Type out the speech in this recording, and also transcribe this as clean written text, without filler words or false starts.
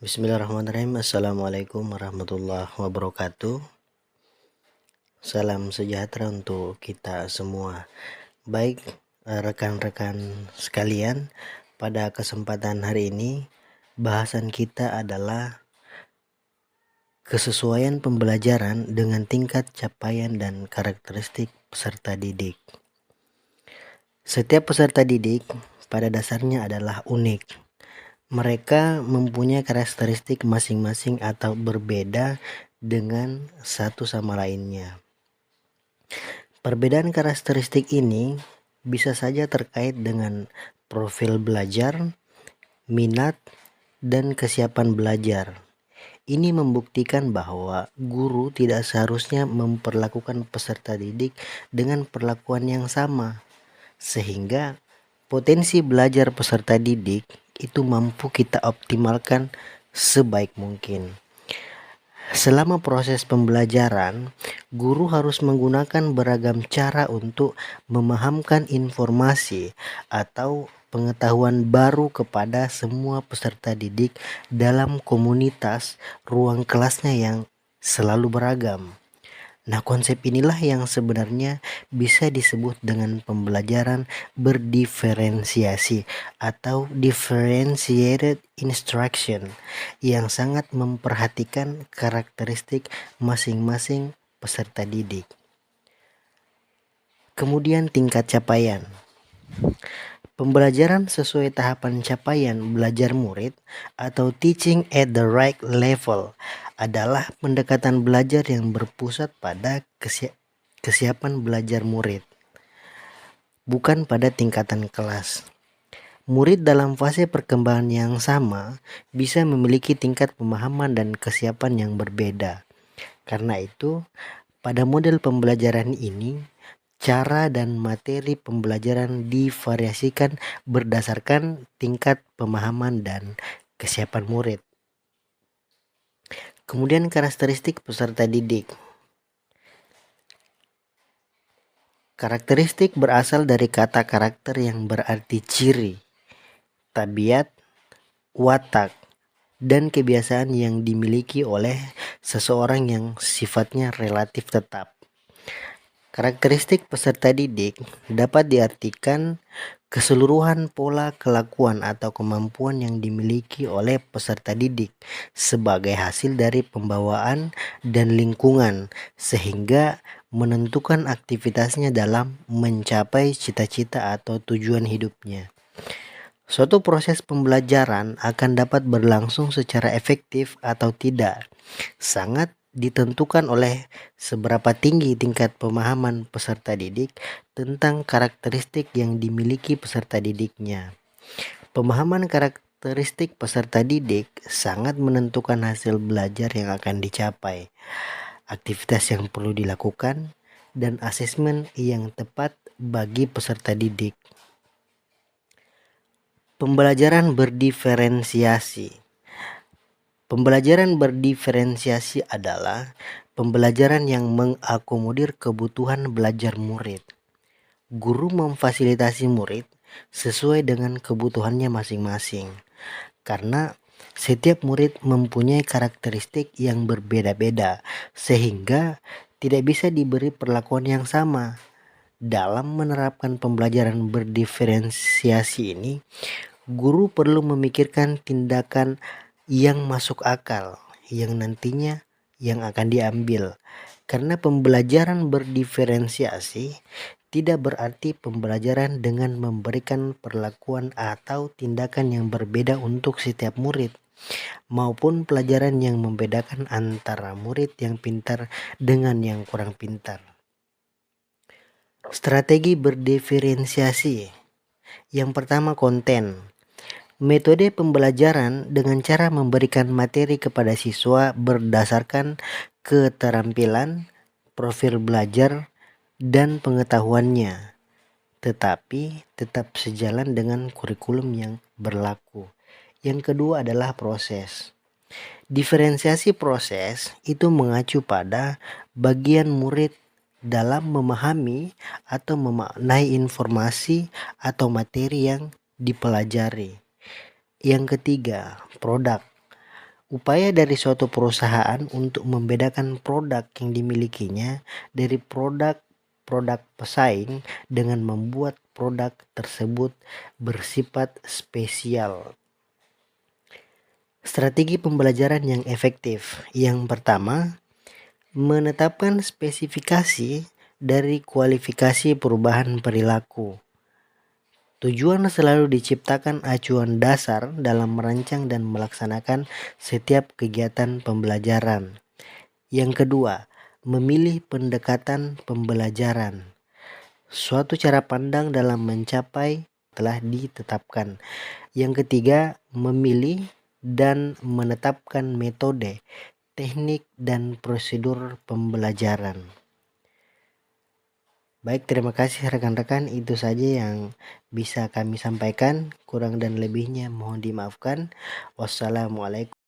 Bismillahirrahmanirrahim. Assalamualaikum warahmatullahi wabarakatuh. Salam sejahtera untuk kita semua. Baik, rekan-rekan sekalian, pada kesempatan hari ini bahasan kita adalah kesesuaian pembelajaran dengan tingkat capaian dan karakteristik peserta didik. Setiap peserta didik pada dasarnya adalah unik. Mereka mempunyai karakteristik masing-masing atau berbeda dengan satu sama lainnya. Perbedaan karakteristik ini bisa saja terkait dengan profil belajar, minat, dan kesiapan belajar. Ini membuktikan bahwa guru tidak seharusnya memperlakukan peserta didik dengan perlakuan yang sama, sehingga potensi belajar peserta didik itu mampu kita optimalkan sebaik mungkin. Selama proses pembelajaran, guru harus menggunakan beragam cara untuk memahamkan informasi atau pengetahuan baru kepada semua peserta didik dalam komunitas ruang kelasnya yang selalu beragam. Nah, konsep inilah yang sebenarnya bisa disebut dengan pembelajaran berdiferensiasi atau differentiated instruction yang sangat memperhatikan karakteristik masing-masing peserta didik. Kemudian tingkat capaian. Pembelajaran sesuai tahapan capaian belajar murid atau teaching at the right level adalah pendekatan belajar yang berpusat pada kesiapan belajar murid, bukan pada tingkatan kelas. Murid dalam fase perkembangan yang sama bisa memiliki tingkat pemahaman dan kesiapan yang berbeda. Karena itu, pada model pembelajaran ini, cara dan materi pembelajaran divariasikan berdasarkan tingkat pemahaman dan kesiapan murid. Kemudian karakteristik peserta didik. Karakteristik berasal dari kata karakter yang berarti ciri, tabiat, watak, dan kebiasaan yang dimiliki oleh seseorang yang sifatnya relatif tetap. Karakteristik peserta didik dapat diartikan keseluruhan pola kelakuan atau kemampuan yang dimiliki oleh peserta didik sebagai hasil dari pembawaan dan lingkungan, sehingga menentukan aktivitasnya dalam mencapai cita-cita atau tujuan hidupnya. Suatu proses pembelajaran akan dapat berlangsung secara efektif atau tidak, sangat ditentukan oleh seberapa tinggi tingkat pemahaman peserta didik tentang karakteristik yang dimiliki peserta didiknya. Pemahaman karakteristik peserta didik sangat menentukan hasil belajar yang akan dicapai, aktivitas yang perlu dilakukan, dan asesmen yang tepat bagi peserta didik. Pembelajaran berdiferensiasi. Pembelajaran berdiferensiasi adalah pembelajaran yang mengakomodir kebutuhan belajar murid. Guru memfasilitasi murid sesuai dengan kebutuhannya masing-masing, karena setiap murid mempunyai karakteristik yang berbeda-beda, sehingga tidak bisa diberi perlakuan yang sama. Dalam menerapkan pembelajaran berdiferensiasi ini, guru perlu memikirkan tindakan yang masuk akal yang nantinya yang akan diambil, karena pembelajaran berdiferensiasi tidak berarti pembelajaran dengan memberikan perlakuan atau tindakan yang berbeda untuk setiap murid, maupun pelajaran yang membedakan antara murid yang pintar dengan yang kurang pintar. Strategi berdiferensiasi. Yang pertama, konten. Metode pembelajaran dengan cara memberikan materi kepada siswa berdasarkan keterampilan, profil belajar, dan pengetahuannya, tetapi tetap sejalan dengan kurikulum yang berlaku. Yang kedua adalah proses. Diferensiasi proses itu mengacu pada bagian murid dalam memahami atau memaknai informasi atau materi yang dipelajari. Yang ketiga, produk. upaya dari suatu perusahaan untuk membedakan produk yang dimilikinya dari produk pesaing dengan membuat produk tersebut bersifat spesial. Strategi pembelajaran yang efektif. Yang pertama, menetapkan spesifikasi dari kualifikasi perubahan perilaku. Tujuan selalu diciptakan acuan dasar dalam merancang dan melaksanakan setiap kegiatan pembelajaran. Yang kedua, memilih pendekatan pembelajaran. Suatu cara pandang dalam mencapai telah ditetapkan. Yang ketiga, memilih dan menetapkan metode, teknik, dan prosedur pembelajaran. Baik, terima kasih rekan-rekan. Itu saja yang bisa kami sampaikan. Kurang dan lebihnya mohon dimaafkan. Wassalamualaikum.